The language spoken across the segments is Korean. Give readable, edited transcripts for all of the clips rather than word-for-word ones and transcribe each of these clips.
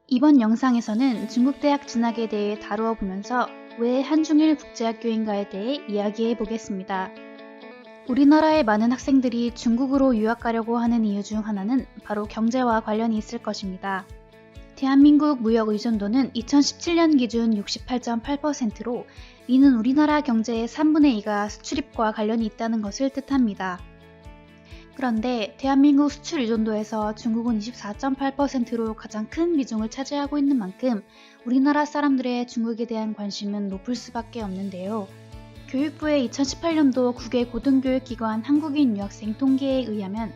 이번 영상에서는 중국 대학 진학에 대해 다루어 보면서 왜 한중일 국제학교인가에 대해 이야기해 보겠습니다. 우리나라의 많은 학생들이 중국으로 유학 가려고 하는 이유 중 하나는 바로 경제와 관련이 있을 것입니다. 대한민국 무역 의존도는 2017년 기준 68.8%로 이는 우리나라 경제의 3분의 2가 수출입과 관련이 있다는 것을 뜻합니다. 그런데 대한민국 수출 의존도에서 중국은 24.8%로 가장 큰 비중을 차지하고 있는 만큼 우리나라 사람들의 중국에 대한 관심은 높을 수밖에 없는데요. 교육부의 2018년도 국외 고등교육기관 한국인 유학생 통계에 의하면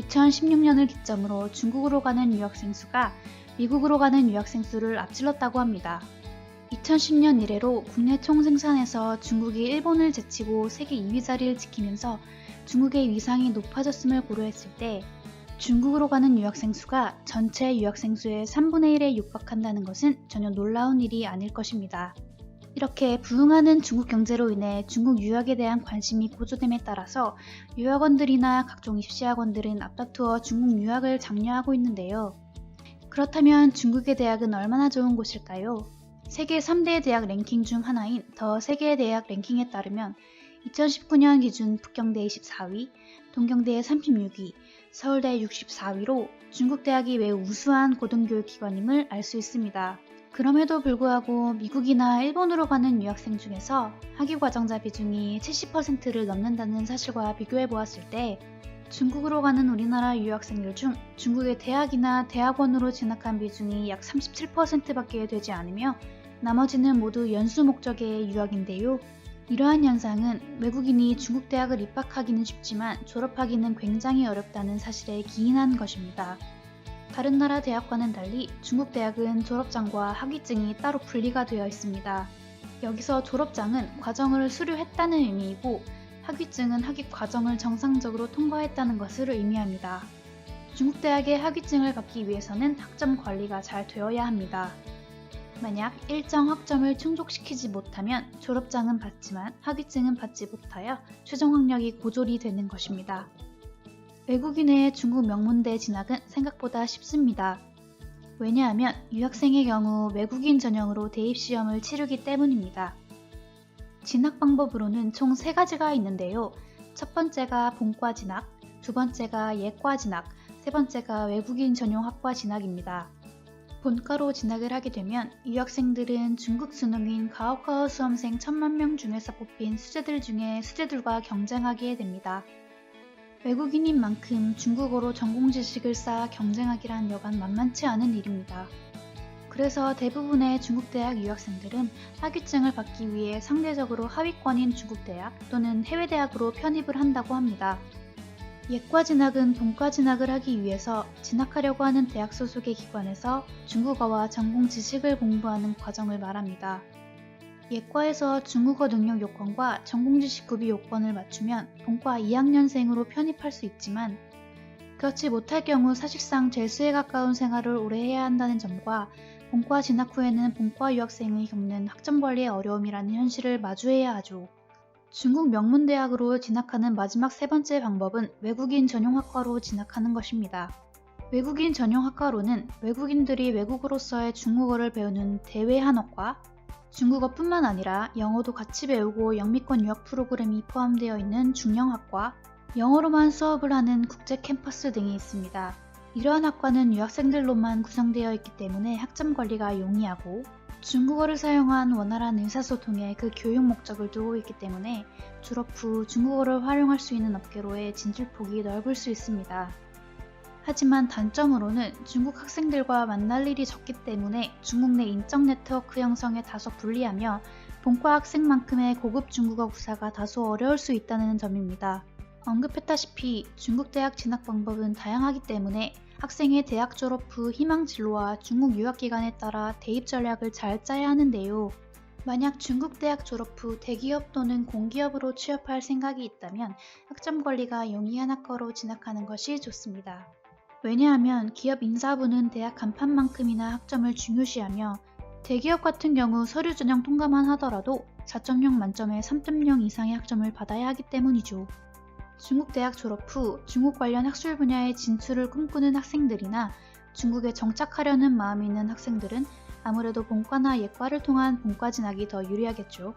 2016년을 기점으로 중국으로 가는 유학생 수가 미국으로 가는 유학생 수를 앞질렀다고 합니다. 2010년 이래로 국내 총생산에서 중국이 일본을 제치고 세계 2위 자리를 지키면서 중국의 위상이 높아졌음을 고려했을 때 중국으로 가는 유학생 수가 전체 유학생 수의 3분의 1에 육박한다는 것은 전혀 놀라운 일이 아닐 것입니다. 이렇게 부흥하는 중국 경제로 인해 중국 유학에 대한 관심이 고조됨에 따라서 유학원들이나 각종 입시학원들은 앞다투어 중국 유학을 장려하고 있는데요. 그렇다면 중국의 대학은 얼마나 좋은 곳일까요? 세계 3대 대학 랭킹 중 하나인 더 세계 대학 랭킹에 따르면 2019년 기준 북경대 24위, 동경대 36위, 서울대 64위로 중국 대학이 매우 우수한 고등교육기관임을 알 수 있습니다. 그럼에도 불구하고 미국이나 일본으로 가는 유학생 중에서 학위과정자 비중이 70%를 넘는다는 사실과 비교해 보았을 때 중국으로 가는 우리나라 유학생들 중 중국의 대학이나 대학원으로 진학한 비중이 약 37%밖에 되지 않으며 나머지는 모두 연수 목적의 유학인데요. 이러한 현상은 외국인이 중국 대학을 입학하기는 쉽지만 졸업하기는 굉장히 어렵다는 사실에 기인한 것입니다. 다른 나라 대학과는 달리 중국 대학은 졸업장과 학위증이 따로 분리가 되어 있습니다. 여기서 졸업장은 과정을 수료했다는 의미이고 학위증은 학위 과정을 정상적으로 통과했다는 것을 의미합니다. 중국 대학의 학위증을 받기 위해서는 학점 관리가 잘 되어야 합니다. 만약 일정 학점을 충족시키지 못하면 졸업장은 받지만 학위증은 받지 못하여 최종 학력이 고졸이 되는 것입니다. 외국인의 중국 명문대 진학은 생각보다 쉽습니다. 왜냐하면 유학생의 경우 외국인 전형으로 대입시험을 치르기 때문입니다. 진학 방법으로는 총 3가지가 있는데요. 첫 번째가 본과 진학, 두 번째가 예과 진학, 세 번째가 외국인 전용 학과 진학입니다. 본과로 진학을 하게 되면 유학생들은 중국 수능인 가오카오 수험생 1000만 명 중에서 뽑힌 수재들 중에 수재들과 경쟁하게 됩니다. 외국인인 만큼 중국어로 전공 지식을 쌓아 경쟁하기란 여간 만만치 않은 일입니다. 그래서 대부분의 중국 대학 유학생들은 학위증을 받기 위해 상대적으로 하위권인 중국 대학 또는 해외 대학으로 편입을 한다고 합니다. 예과 진학은 본과 진학을 하기 위해서 진학하려고 하는 대학 소속의 기관에서 중국어와 전공 지식을 공부하는 과정을 말합니다. 예과에서 중국어 능력 요건과 전공 지식 구비 요건을 맞추면 본과 2학년생으로 편입할 수 있지만 그렇지 못할 경우 사실상 재수에 가까운 생활을 오래 해야 한다는 점과 본과 진학 후에는 본과 유학생이 겪는 학점 관리의 어려움이라는 현실을 마주해야 하죠. 중국 명문대학으로 진학하는 마지막 세 번째 방법은 외국인 전용학과로 진학하는 것입니다. 외국인 전용학과로는 외국인들이 외국어로서의 중국어를 배우는 대외한어과, 중국어뿐만 아니라 영어도 같이 배우고 영미권 유학 프로그램이 포함되어 있는 중영학과, 영어로만 수업을 하는 국제 캠퍼스 등이 있습니다. 이러한 학과는 유학생들로만 구성되어 있기 때문에 학점 관리가 용이하고 중국어를 사용한 원활한 의사소통에 그 교육 목적을 두고 있기 때문에 졸업 후 중국어를 활용할 수 있는 업계로의 진출폭이 넓을 수 있습니다. 하지만 단점으로는 중국 학생들과 만날 일이 적기 때문에 중국 내 인적 네트워크 형성에 다소 불리하며 본과 학생만큼의 고급 중국어 구사가 다소 어려울 수 있다는 점입니다. 언급했다시피 중국 대학 진학 방법은 다양하기 때문에 학생의 대학 졸업 후 희망 진로와 중국 유학 기간에 따라 대입 전략을 잘 짜야 하는데요. 만약 중국 대학 졸업 후 대기업 또는 공기업으로 취업할 생각이 있다면 학점 관리가 용이한 학과로 진학하는 것이 좋습니다. 왜냐하면 기업 인사부는 대학 간판만큼이나 학점을 중요시하며 대기업 같은 경우 서류 전형 통과만 하더라도 4.0 만점에 3.0 이상의 학점을 받아야 하기 때문이죠. 중국 대학 졸업 후 중국 관련 학술 분야에 진출을 꿈꾸는 학생들이나 중국에 정착하려는 마음이 있는 학생들은 아무래도 본과나 예과를 통한 본과 진학이 더 유리하겠죠.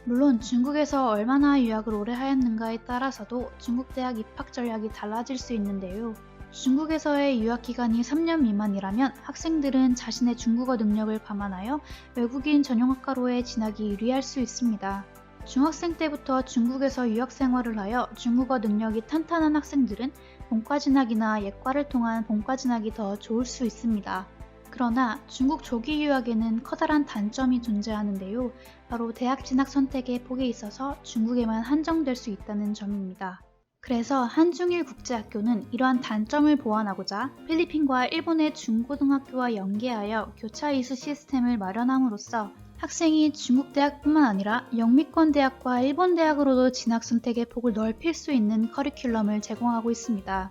물론 중국에서 얼마나 유학을 오래 하였는가에 따라서도 중국 대학 입학 전략이 달라질 수 있는데요. 중국에서의 유학 기간이 3년 미만이라면 학생들은 자신의 중국어 능력을 감안하여 외국인 전용학과로의 진학이 유리할 수 있습니다. 중학생 때부터 중국에서 유학 생활을 하여 중국어 능력이 탄탄한 학생들은 본과 진학이나 예과를 통한 본과 진학이 더 좋을 수 있습니다. 그러나 중국 조기 유학에는 커다란 단점이 존재하는데요. 바로 대학 진학 선택의 폭에 있어서 중국에만 한정될 수 있다는 점입니다. 그래서 한중일 국제학교는 이러한 단점을 보완하고자 필리핀과 일본의 중고등학교와 연계하여 교차 이수 시스템을 마련함으로써 학생이 중국 대학뿐만 아니라 영미권 대학과 일본 대학으로도 진학 선택의 폭을 넓힐 수 있는 커리큘럼을 제공하고 있습니다.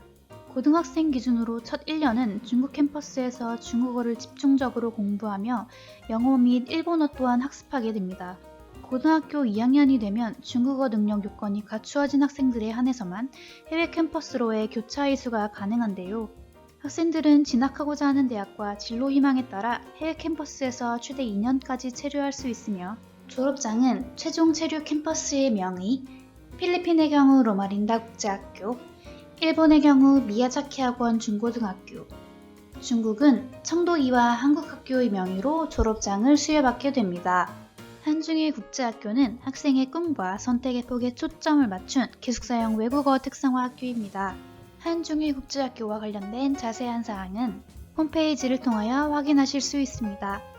고등학생 기준으로 첫 1년은 중국 캠퍼스에서 중국어를 집중적으로 공부하며 영어 및 일본어 또한 학습하게 됩니다. 고등학교 2학년이 되면 중국어 능력 요건이 갖추어진 학생들에 한해서만 해외 캠퍼스로의 교차 이수가 가능한데요. 학생들은 진학하고자 하는 대학과 진로 희망에 따라 해외 캠퍼스에서 최대 2년까지 체류할 수 있으며 졸업장은 최종 체류 캠퍼스의 명의, 필리핀의 경우 로마린다 국제학교, 일본의 경우 미야자키 학원 중고등학교, 중국은 청도이와 한국학교의 명의로 졸업장을 수여받게 됩니다. 한중일 국제학교는 학생의 꿈과 선택의 폭에 초점을 맞춘 기숙사형 외국어 특성화 학교입니다. 한중일 국제학교와 관련된 자세한 사항은 홈페이지를 통하여 확인하실 수 있습니다.